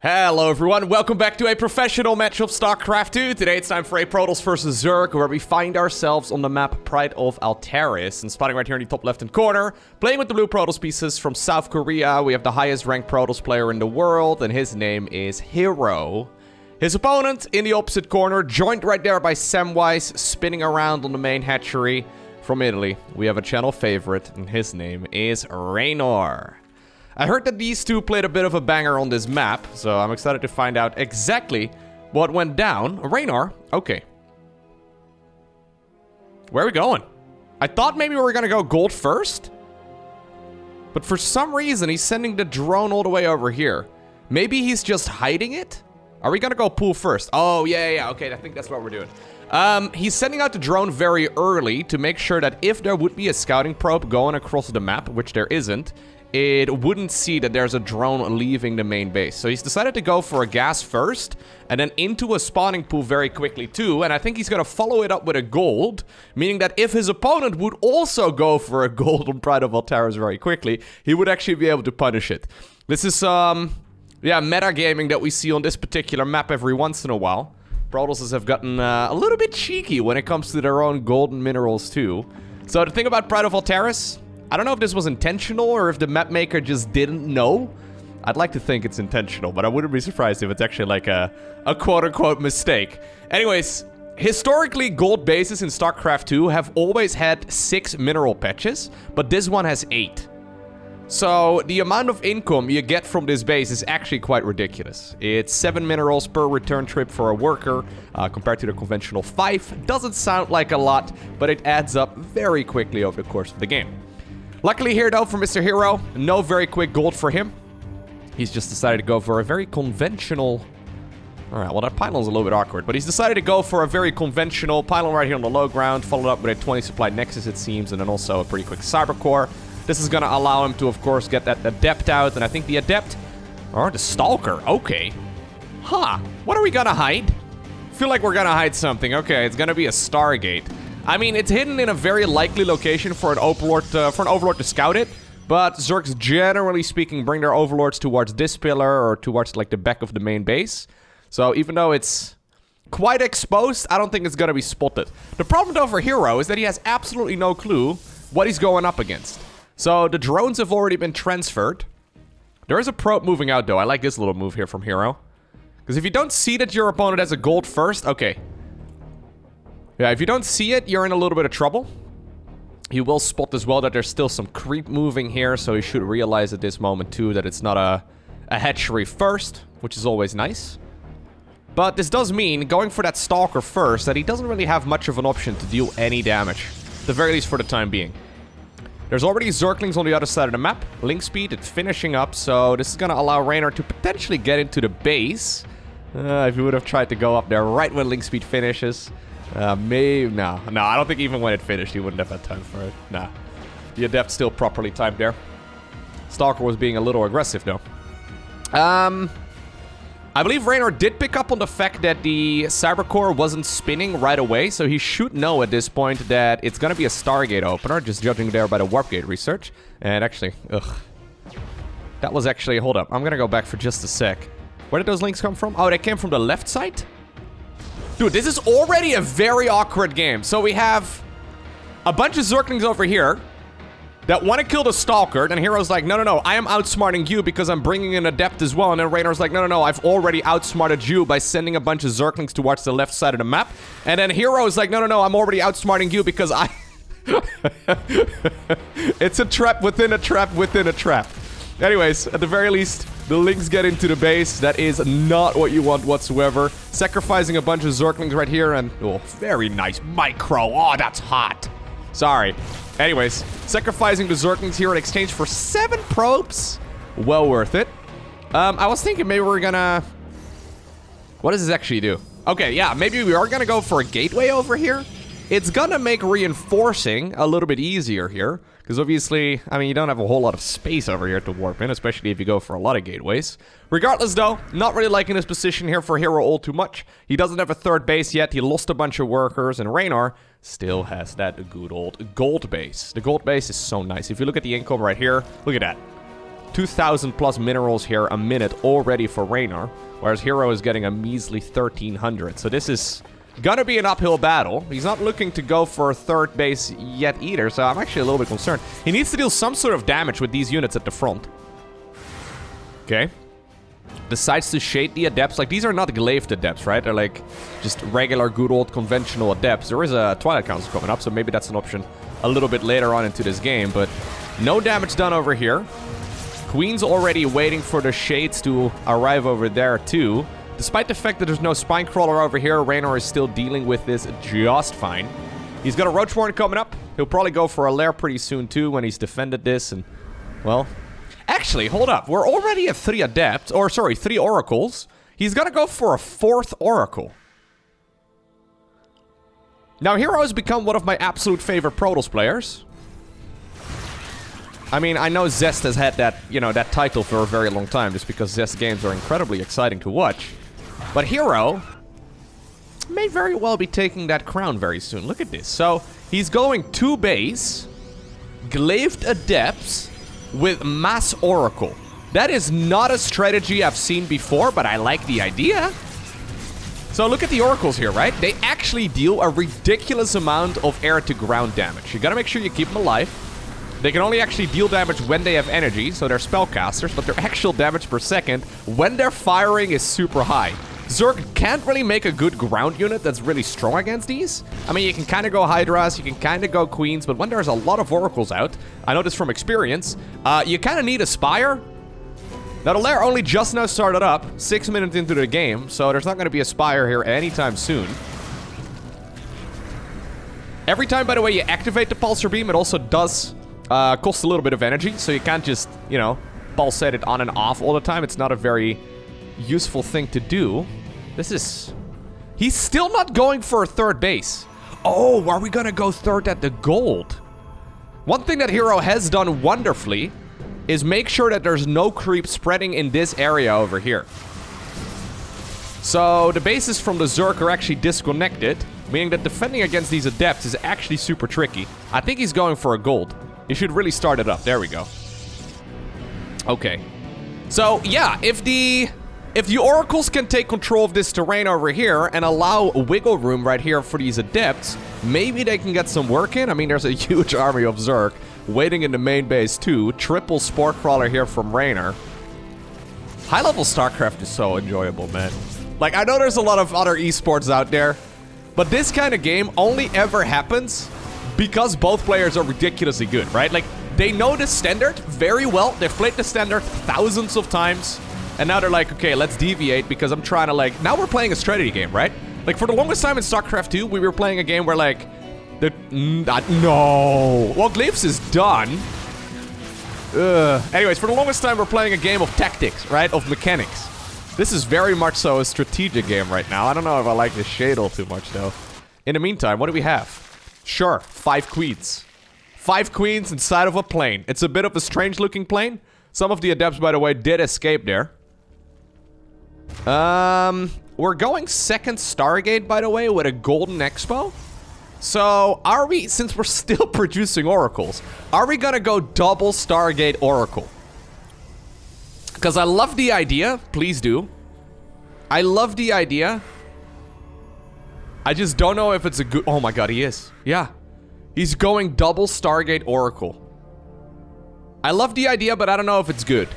Hello everyone, welcome back to a professional match of StarCraft 2. Today it's time for a Protoss versus Zerg, where we find ourselves on the map Pride of Altaris. And spotting right here in the top left-hand corner, playing with the blue Protoss pieces from South Korea, we have the highest ranked Protoss player in the world, and his name is herO. His opponent in the opposite corner, joined right there by Samwise, spinning around on the main hatchery. From Italy, we have a channel favorite, and his name is Reynor. I heard that these two played a bit of a banger on this map, so I'm excited to find out exactly what went down. Reynor, okay. Where are we going? I thought maybe we were gonna go gold first, but for some reason he's sending the drone all the way over here. Maybe he's just hiding it? Are we gonna go pool first? Oh, yeah, okay, I think that's what we're doing. He's sending out the drone very early to make sure that if there would be a scouting probe going across the map, which there isn't, it wouldn't see that there's a drone leaving the main base. So he's decided to go for a gas first, and then into a spawning pool very quickly too, and I think he's gonna follow it up with a gold, meaning that if his opponent would also go for a gold on Pride of Altaris very quickly, he would actually be able to punish it. This is, metagaming that we see on this particular map every once in a while. Protosses have gotten a little bit cheeky when it comes to their own golden minerals too. So the thing about Pride of Altaris, I don't know if this was intentional or if the map maker just didn't know. I'd like to think it's intentional, but I wouldn't be surprised if it's actually like a quote-unquote mistake. Anyways, historically, gold bases in StarCraft 2 have always had 6 mineral patches, but this one has 8. So the amount of income you get from this base is actually quite ridiculous. It's 7 minerals per return trip for a worker, compared to the conventional 5. Doesn't sound like a lot, but it adds up very quickly over the course of the game. Luckily here, though, for Mr. herO, no very quick gold for him. He's just decided to go for a very conventional... Alright, well, that pylon's a little bit awkward, but he's decided to go for a very conventional pylon right here on the low ground, followed up with a 20 supply Nexus, it seems, and then also a pretty quick Cyber Core. This is going to allow him to, of course, get that Adept out, and I think the Adept... Or the Stalker, okay. Huh, what are we going to hide? I feel like we're going to hide something. Okay, it's going to be a Stargate. I mean, it's hidden in a very likely location for an Overlord to scout it, but Zergs, generally speaking, bring their Overlords towards this pillar or towards, like, the back of the main base. So even though it's quite exposed, I don't think it's gonna be spotted. The problem, though, for herO is that he has absolutely no clue what he's going up against. So the drones have already been transferred. There is a probe moving out, though. I like this little move here from herO. Because if you don't see that your opponent has a gold first, okay. Yeah, if you don't see it, you're in a little bit of trouble. He will spot as well that there's still some creep moving here, so he should realize at this moment too that it's not a hatchery first, which is always nice. But this does mean, going for that Stalker first, that he doesn't really have much of an option to deal any damage. At the very least for the time being. There's already Zerglings on the other side of the map. Link speed, it's finishing up, so this is going to allow Reynor to potentially get into the base. If he would have tried to go up there right when Link speed finishes... maybe, no, I don't think even when it finished, he wouldn't have had time for it. Nah. The Adept still properly timed there. Stalker was being a little aggressive, though. I believe Reynor did pick up on the fact that the Cyber Core wasn't spinning right away, so he should know at this point that it's gonna be a Stargate opener, just judging there by the Warp Gate research. And actually, that was actually, hold up, I'm gonna go back for just a sec. Where did those links come from? Oh, they came from the left side? Dude, this is already a very awkward game. So we have a bunch of Zerglings over here that want to kill the Stalker. And herO's like, no, I am outsmarting you because I'm bringing an Adept as well. And then Reynor's like, no, I've already outsmarted you by sending a bunch of Zerglings towards the left side of the map. And then herO's like, no, I'm already outsmarting you because I... It's a trap within a trap within a trap. Anyways, at the very least... The links get into the base. That is not what you want whatsoever. Sacrificing a bunch of Zerglings right here and... Oh, very nice. Micro. Oh, that's hot. Sorry. Anyways, sacrificing the Zerglings here in exchange for 7 probes. Well worth it. I was thinking maybe we're gonna... What does this actually do? Okay, yeah, maybe we are gonna go for a gateway over here. It's gonna make reinforcing a little bit easier here. Because obviously, I mean, you don't have a whole lot of space over here to warp in, especially if you go for a lot of gateways. Regardless, though, not really liking his position here for herO all too much. He doesn't have a third base yet. He lost a bunch of workers, and Reynor still has that good old gold base. The gold base is so nice. If you look at the income right here, look at that. 2,000 plus minerals here a minute already for herO, whereas herO is getting a measly 1,300. So this is gonna be an uphill battle. He's not looking to go for a third base yet either, so I'm actually a little bit concerned. He needs to deal some sort of damage with these units at the front. Okay. Decides to shade the adepts. Like, these are not glaive adepts, right? They're like just regular good old conventional adepts. There is a Twilight Council coming up, so maybe that's an option a little bit later on into this game, but no damage done over here. Queen's already waiting for the shades to arrive over there too. Despite the fact that there's no Spinecrawler over here, Reynor is still dealing with this just fine. He's got a Roachborn coming up. He'll probably go for a lair pretty soon too when he's defended this, and, well... Actually, hold up. We're already at 3 adepts, or sorry, 3 oracles. He's gonna go for a 4th oracle. Now, herO has become one of my absolute favorite Protoss players. I mean, I know Zest has had that, you know, that title for a very long time, just because Zest games are incredibly exciting to watch. But herO may very well be taking that crown very soon. Look at this. So, he's going 2 base, Glaved Adepts, with Mass Oracle. That is not a strategy I've seen before, but I like the idea. So look at the oracles here, right? They actually deal a ridiculous amount of air-to-ground damage. You gotta make sure you keep them alive. They can only actually deal damage when they have energy, so they're spellcasters, but their actual damage per second when they're firing is super high. Zerg can't really make a good ground unit that's really strong against these. I mean, you can kind of go Hydras, you can kind of go Queens, but when there's a lot of Oracles out, I know this from experience, you kind of need a Spire. Now, the lair only just now started up, 6 minutes into the game, so there's not going to be a Spire here anytime soon. Every time, by the way, you activate the Pulsar Beam, it also does cost a little bit of energy, so you can't just, you know, pulsate it on and off all the time. It's not a very useful thing to do. This is... He's still not going for a 3rd base. Oh, are we gonna go 3rd at the gold? One thing that herO has done wonderfully is make sure that there's no creep spreading in this area over here. So the bases from the Zerg are actually disconnected, meaning that defending against these adepts is actually super tricky. I think he's going for a gold. He should really start it up. There we go. Okay. So, yeah, if the oracles can take control of this terrain over here and allow wiggle room right here for these adepts, maybe they can get some work in. I mean, there's a huge army of Zerg waiting in the main base too. Triple Spore Crawler here from Reynor. High-level StarCraft is so enjoyable, man. Like, I know there's a lot of other esports out there, but this kind of game only ever happens because both players are ridiculously good, right? Like, they know the standard very well. They've played the standard thousands of times. And now they're like, okay, let's deviate because I'm trying to, like... Now we're playing a strategy game, right? Like, for the longest time in StarCraft 2, we were playing a game where, like... No! Well, Glaives is done. Anyways, for the longest time, we're playing a game of tactics, right? Of mechanics. This is very much so a strategic game right now. I don't know if I like this shadle too much, though. In the meantime, what do we have? Sure, 5 queens. 5 queens inside of a plane. It's a bit of a strange-looking plane. Some of the adepts, by the way, did escape there. We're going 2nd Stargate, by the way, with a Golden Expo. So, are we, since we're still producing oracles, are we gonna go double Stargate Oracle? Because I love the idea. Please do. I love the idea. I just don't know if it's a good... Oh my god, he is. Yeah. He's going double Stargate Oracle. I love the idea, but I don't know if it's good.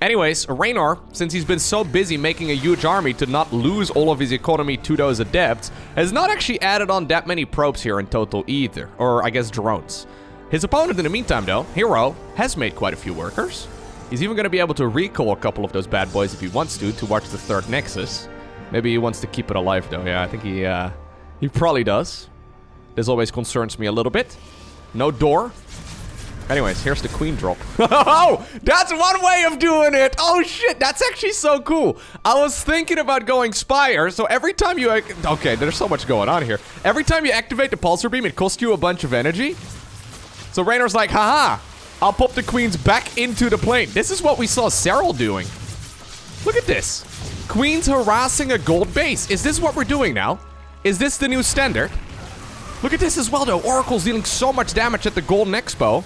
Anyways, Reynor, since he's been so busy making a huge army to not lose all of his economy to those adepts, has not actually added on that many probes here in total either. Or, I guess, drones. His opponent, in the meantime, though, herO, has made quite a few workers. He's even going to be able to recall a couple of those bad boys if he wants to watch the 3rd Nexus. Maybe he wants to keep it alive, though. Yeah, I think he probably does. This always concerns me a little bit. No door. Anyways, here's the queen drop. Oh, that's one way of doing it. Oh, shit. That's actually so cool. I was thinking about going Spire. So every time you... Okay, there's so much going on here. Every time you activate the Pulsar Beam, it costs you a bunch of energy. So Reynor's like, haha, I'll pop the queens back into the plane. This is what we saw Serral doing. Look at this. Queens harassing a gold base. Is this what we're doing now? Is this the new standard? Look at this as well, though. Oracle's dealing so much damage at the Golden Expo.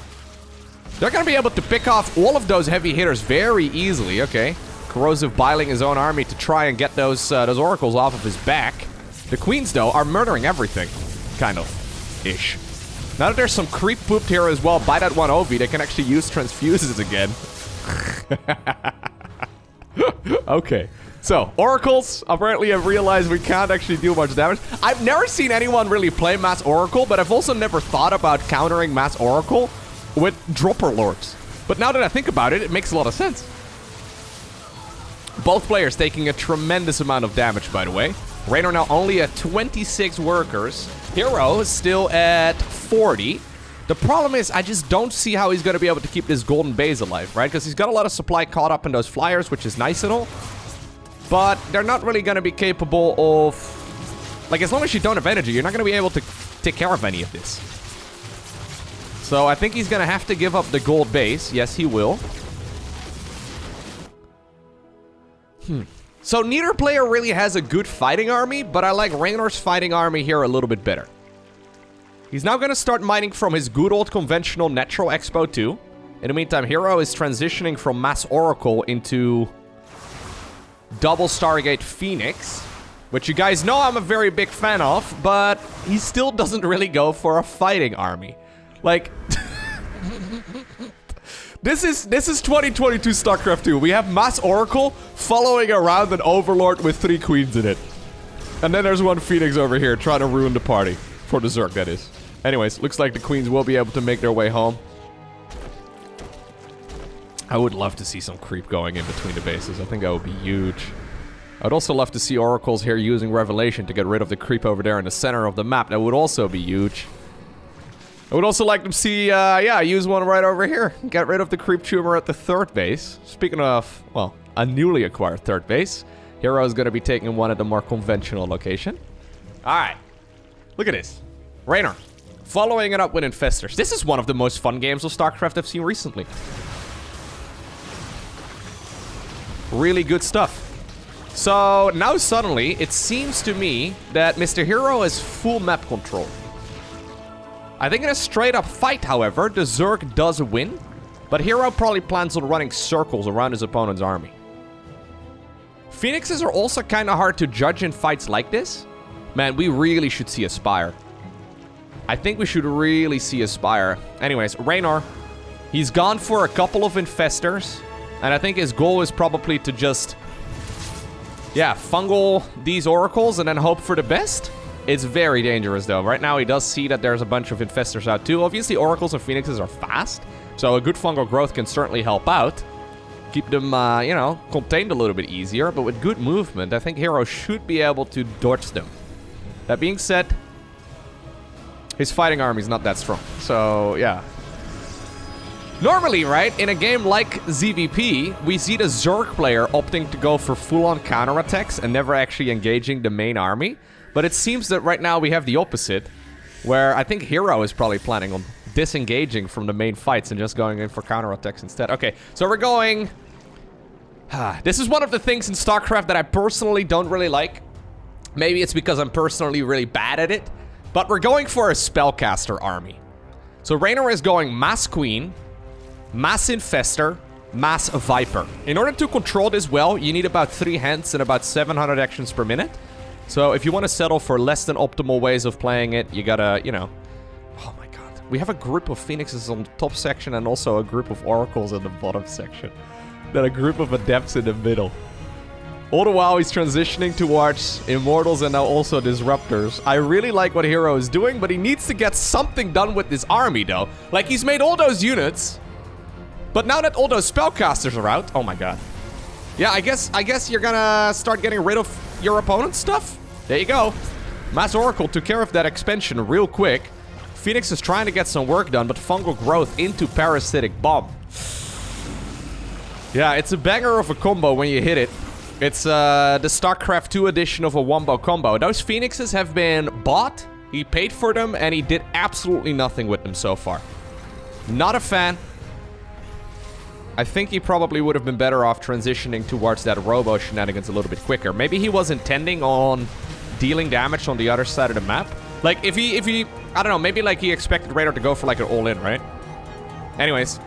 They're going to be able to pick off all of those heavy hitters very easily. Okay. Corrosive biling his own army to try and get those oracles off of his back. The queens, though, are murdering everything. Kind of. Ish. Now that there's some creep pooped here as well by that one OV, they can actually use transfuses again. Okay. So, oracles apparently have realized we can't actually do much damage. I've never seen anyone really play mass oracle, but I've also never thought about countering mass oracle with dropper lords. But now that I think about it, it makes a lot of sense. Both players taking a tremendous amount of damage, by the way. Reynor now only at 26 workers. herO is still at 40. The problem is, I just don't see how he's going to be able to keep this golden base alive, right? Because he's got a lot of supply caught up in those flyers, which is nice and all. But they're not really going to be capable of... Like, as long as you don't have energy, you're not going to be able to take care of any of this. So I think he's going to have to give up the gold base. Yes, he will. So neither player really has a good fighting army, but I like Reynor's fighting army here a little bit better. He's now going to start mining from his good old conventional Natural Expo 2. In the meantime, herO is transitioning from Mass Oracle into Double Stargate Phoenix, which you guys know I'm a very big fan of, but he still doesn't really go for a fighting army. Like... This is 2022 StarCraft 2. We have Mass Oracle following around an Overlord with 3 queens in it. And then there's one Phoenix over here trying to ruin the party. For the Zerg, that is. Anyways, looks like the queens will be able to make their way home. I would love to see some creep going in between the bases. I think that would be huge. I'd also love to see Oracles here using Revelation to get rid of the creep over there in the center of the map. That would also be huge. I would also like to see, yeah, use one right over here. Get rid of the creep tumor at the 3rd base. Speaking of, well, a newly acquired 3rd base, herO is going to be taking one at the more conventional location. All right. Look at this. Reynor, following it up with Infestors. This is one of the most fun games of StarCraft I've seen recently. Really good stuff. So, now suddenly, it seems to me that Mr. herO has full map control. I think in a straight-up fight, however, the Zerg does win, but herO probably plans on running circles around his opponent's army. Phoenixes are also kind of hard to judge in fights like this. Man, we really should see a Spire. I think we should really see a Spire. Anyways, Reynor, he's gone for a couple of Infestors, and I think his goal is probably to just, yeah, fungal these Oracles and then hope for the best. It's very dangerous, though. Right now, he does see that there's a bunch of Infestors out, too. Obviously, Oracles and Phoenixes are fast, so a good fungal growth can certainly help out. Keep them, you know, contained a little bit easier, but with good movement, I think herO should be able to dodge them. That being said, his fighting army is not that strong, so, yeah. Normally, right, in a game like ZVP, we see the Zerg player opting to go for full-on counterattacks and never actually engaging the main army. But it seems that right now we have the opposite, where I think herO is probably planning on disengaging from the main fights and just going in for counterattacks instead. Okay, so we're going... This is one of the things in StarCraft that I personally don't really like. Maybe it's because I'm personally really bad at it, but we're going for a Spellcaster army. So Reynor is going Mass Queen, Mass Infestor, Mass Viper. In order to control this well, you need about 3 hands and about 700 actions per minute. So if you want to settle for less than optimal ways of playing it, you gotta, you know... Oh my god. We have a group of Phoenixes on the top section and also a group of Oracles in the bottom section. Then a group of Adepts in the middle. All the while he's transitioning towards Immortals and now also Disruptors. I really like what herO is doing, but he needs to get something done with this army, though. Like, he's made all those units, but now that all those Spellcasters are out... Oh my god. Yeah, I guess you're gonna start getting rid of your opponent's stuff. There you go. Mass Oracle took care of that expansion real quick. Phoenix is trying to get some work done, but fungal growth into Parasitic Bomb. Yeah, it's a banger of a combo when you hit it. It's the StarCraft 2 edition of a wombo combo. Those Phoenixes have been bought, he paid for them, and he did absolutely nothing with them so far. Not a fan. I think he probably would have been better off transitioning towards that robo shenanigans a little bit quicker. Maybe he was intending on dealing damage on the other side of the map. Like, if he, I don't know, maybe like he expected Reynor to go for like an all-in, right? Anyways,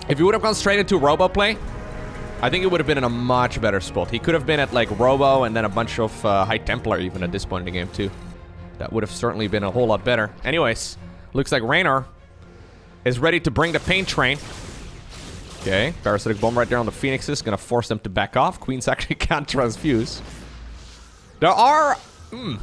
If he would have gone straight into Robo play, I think it would have been in a much better spot. He could have been at like Robo and then a bunch of High Templar even at this point in the game too. That would have certainly been a whole lot better. Anyways, looks like Reynor is ready to bring the paint train. Okay, Parasitic Bomb right there on the Phoenixes. Gonna force them to back off. Queens actually can't transfuse. There are...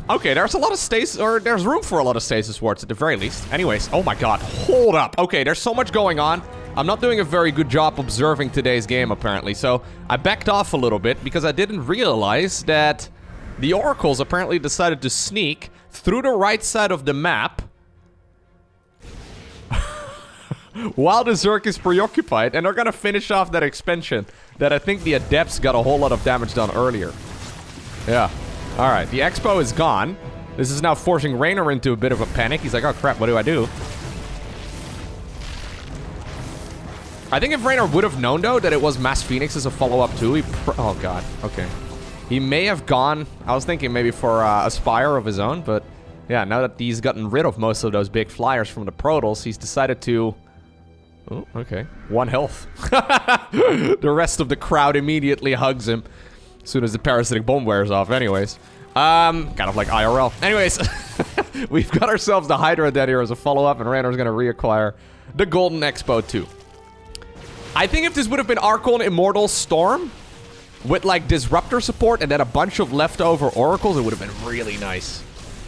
okay, there's a lot of stasis... Or there's room for a lot of stasis wards at the very least. Anyways, oh my god, hold up. Okay, there's so much going on. I'm not doing a very good job observing today's game, apparently. So, I backed off a little bit because I didn't realize that the Oracles apparently decided to sneak through the right side of the map while the Zerg is preoccupied, and they're gonna finish off that expansion that I think the Adepts got a whole lot of damage done earlier. Yeah. Alright, the Expo is gone. This is now forcing Reynor into a bit of a panic. He's like, oh crap, what do I do? I think if Reynor would have known, though, that it was Mass Phoenix as a follow-up, too, he... Oh, God. Okay. He may have gone... I was thinking maybe for a Spire of his own, but... Yeah, now that he's gotten rid of most of those big flyers from the Protoss, he's decided to... Oh, okay. 1 health. The rest of the crowd immediately hugs him as soon as the Parasitic Bomb wears off, anyways. Kind of like IRL. Anyways, we've got ourselves the Hydra dead here as a follow-up, and Reynor's gonna reacquire the Golden Expo, too. I think if this would have been Archon Immortal Storm with like Disruptor support and then a bunch of leftover Oracles, it would have been really nice.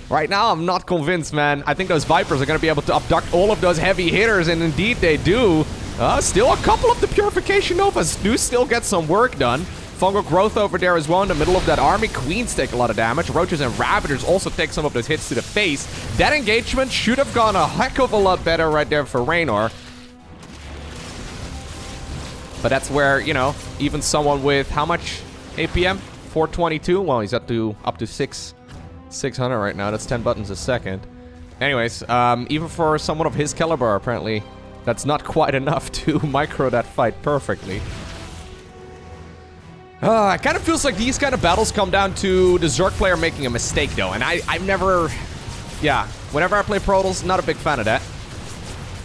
Right now, I'm not convinced, man. I think those Vipers are going to be able to abduct all of those heavy hitters, and indeed they do. Still a couple of the Purification Novas do still get some work done. Fungal Growth over there as well in the middle of that army. Queens take a lot of damage. Roaches and Ravagers also take some of those hits to the face. That engagement should have gone a heck of a lot better right there for Reynor. But that's where, you know, even someone with how much APM? 422? Well, he's up to 600 right now. That's 10 buttons a second. Anyways, even for someone of his caliber, apparently, that's not quite enough to micro that fight perfectly. It kind of feels like these kind of battles come down to the Zerg player making a mistake, though. And I've never... Yeah, whenever I play Protoss, not a big fan of that.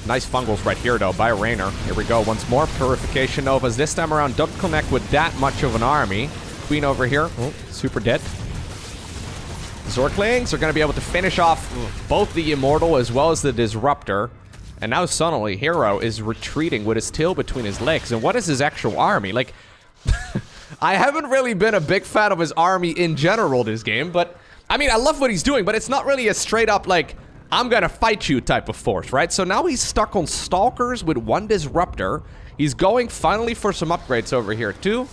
Nice fungals right here, though, by Reynor. Here we go once more. Purification Novas. This time around, don't connect with that much of an army. Queen over here. Oh, super dead. Zorklings are going to be able to finish off both the Immortal as well as the Disruptor. And now suddenly, herO is retreating with his tail between his legs. And what is his actual army? Like, I haven't really been a big fan of his army in general this game, but... I mean, I love what he's doing, but it's not really a straight up, like... I'm gonna fight you type of force, right? So now he's stuck on Stalkers with 1 Disruptor. He's going finally for some upgrades over here, too.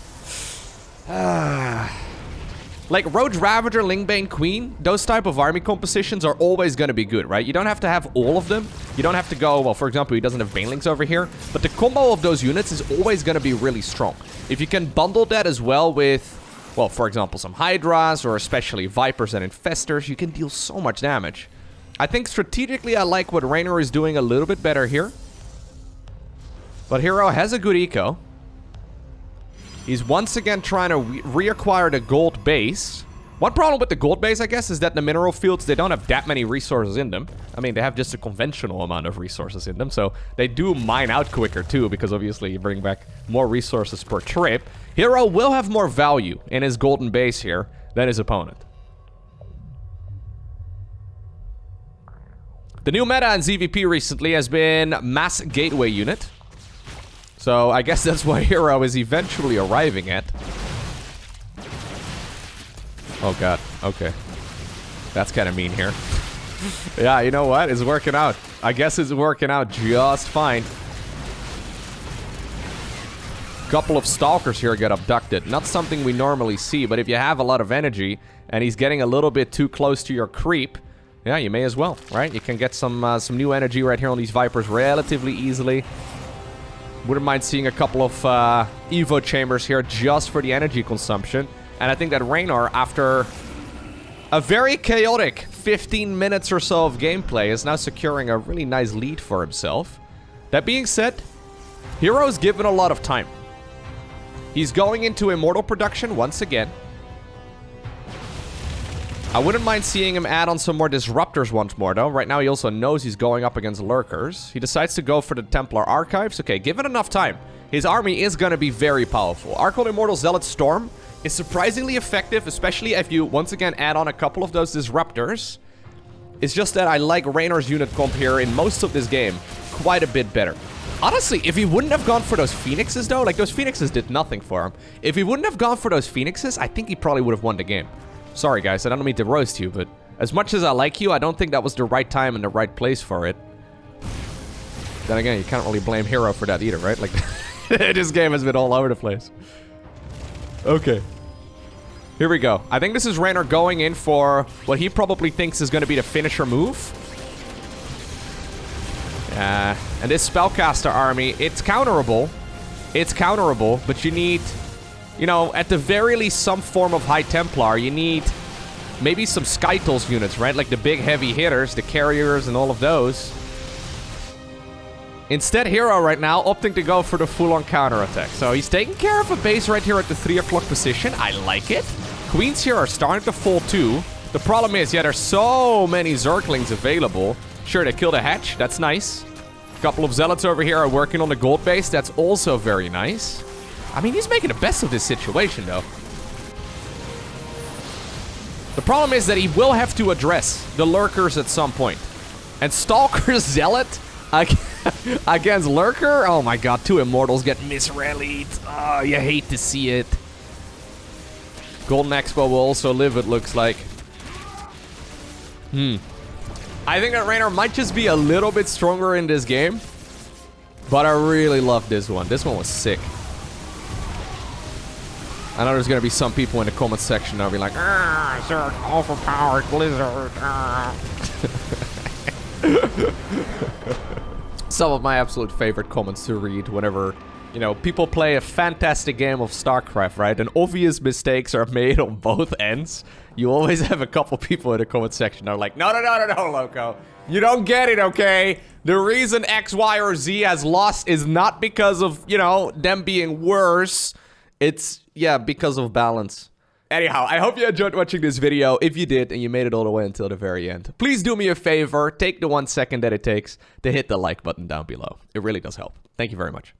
Like, Roach Ravager, Lingbane Queen, those type of army compositions are always gonna be good, right? You don't have to have all of them. You don't have to go, well, for example, he doesn't have Banelings over here. But the combo of those units is always gonna be really strong. If you can bundle that as well with, well, for example, some Hydras, or especially Vipers and Infestors, you can deal so much damage. I think strategically I like what Reynor is doing a little bit better here. But herO has a good eco. He's once again trying to reacquire the gold base. One problem with the gold base, I guess, is that the mineral fields, they don't have that many resources in them. I mean, they have just a conventional amount of resources in them, so they do mine out quicker too, because obviously you bring back more resources per trip. herO will have more value in his golden base here than his opponent. The new meta in ZVP recently has been Mass Gateway Unit. So I guess that's what herO is eventually arriving at. Oh god, okay. That's kind of mean here. Yeah, you know what? It's working out. I guess it's working out just fine. Couple of Stalkers here get abducted. Not something we normally see, but if you have a lot of energy and he's getting a little bit too close to your creep, yeah, you may as well, right? You can get some new energy right here on these Vipers relatively easily. Wouldn't mind seeing a couple of Evo chambers here just for the energy consumption. And I think that Reynor, after a very chaotic 15 minutes or so of gameplay, is now securing a really nice lead for himself. That being said, herO's given a lot of time. He's going into Immortal production once again. I wouldn't mind seeing him add on some more disruptors once more, though. Right now, he also knows he's going up against lurkers. He decides to go for the Templar Archives. Okay, given enough time, his army is going to be very powerful. Archon Immortal Zealot Storm is surprisingly effective, especially if you, once again, add on a couple of those disruptors. It's just that I like Reynor's unit comp here in most of this game quite a bit better. Honestly, if he wouldn't have gone for those Phoenixes, though, like, those Phoenixes did nothing for him. If he wouldn't have gone for those Phoenixes, I think he probably would have won the game. Sorry, guys, I don't mean to roast you, but as much as I like you, I don't think that was the right time and the right place for it. Then again, you can't really blame herO for that either, right? Like, this game has been all over the place. Okay. Here we go. I think this is Reynor going in for what he probably thinks is going to be the finisher move. Yeah. And this Spellcaster army, it's counterable. It's counterable, but you need, you know, at the very least, some form of High Templar. You need maybe some Skytools units, right? Like the big heavy hitters, the carriers, and all of those. Instead, herO right now opting to go for the full-on counterattack. So he's taking care of a base right here at the 3 o'clock position. I like it. Queens here are starting to fall too. The problem is, yeah, there's so many Zerglings available. Sure, they killed a hatch. That's nice. A couple of Zealots over here are working on the gold base. That's also very nice. I mean, he's making the best of this situation, though. The problem is that he will have to address the lurkers at some point. And Stalker Zealot against lurker? Oh my god, 2 immortals get misrallied. Oh, you hate to see it. Golden Expo will also live, it looks like. I think that Reynor might just be a little bit stronger in this game. But I really love this one. This one was sick. I know there's going to be some people in the comment section that'll be like, Zerg, overpowered Blizzard. Some of my absolute favorite comments to read whenever, you know, people play a fantastic game of StarCraft, right? And obvious mistakes are made on both ends. You always have a couple people in the comment section that are like, no, Lowko. You don't get it, okay? The reason X, Y, or Z has lost is not because of, you know, them being worse. It's, yeah, because of balance. Anyhow, I hope you enjoyed watching this video. If you did and you made it all the way until the very end, please do me a favor. Take the 1 second that it takes to hit the like button down below. It really does help. Thank you very much.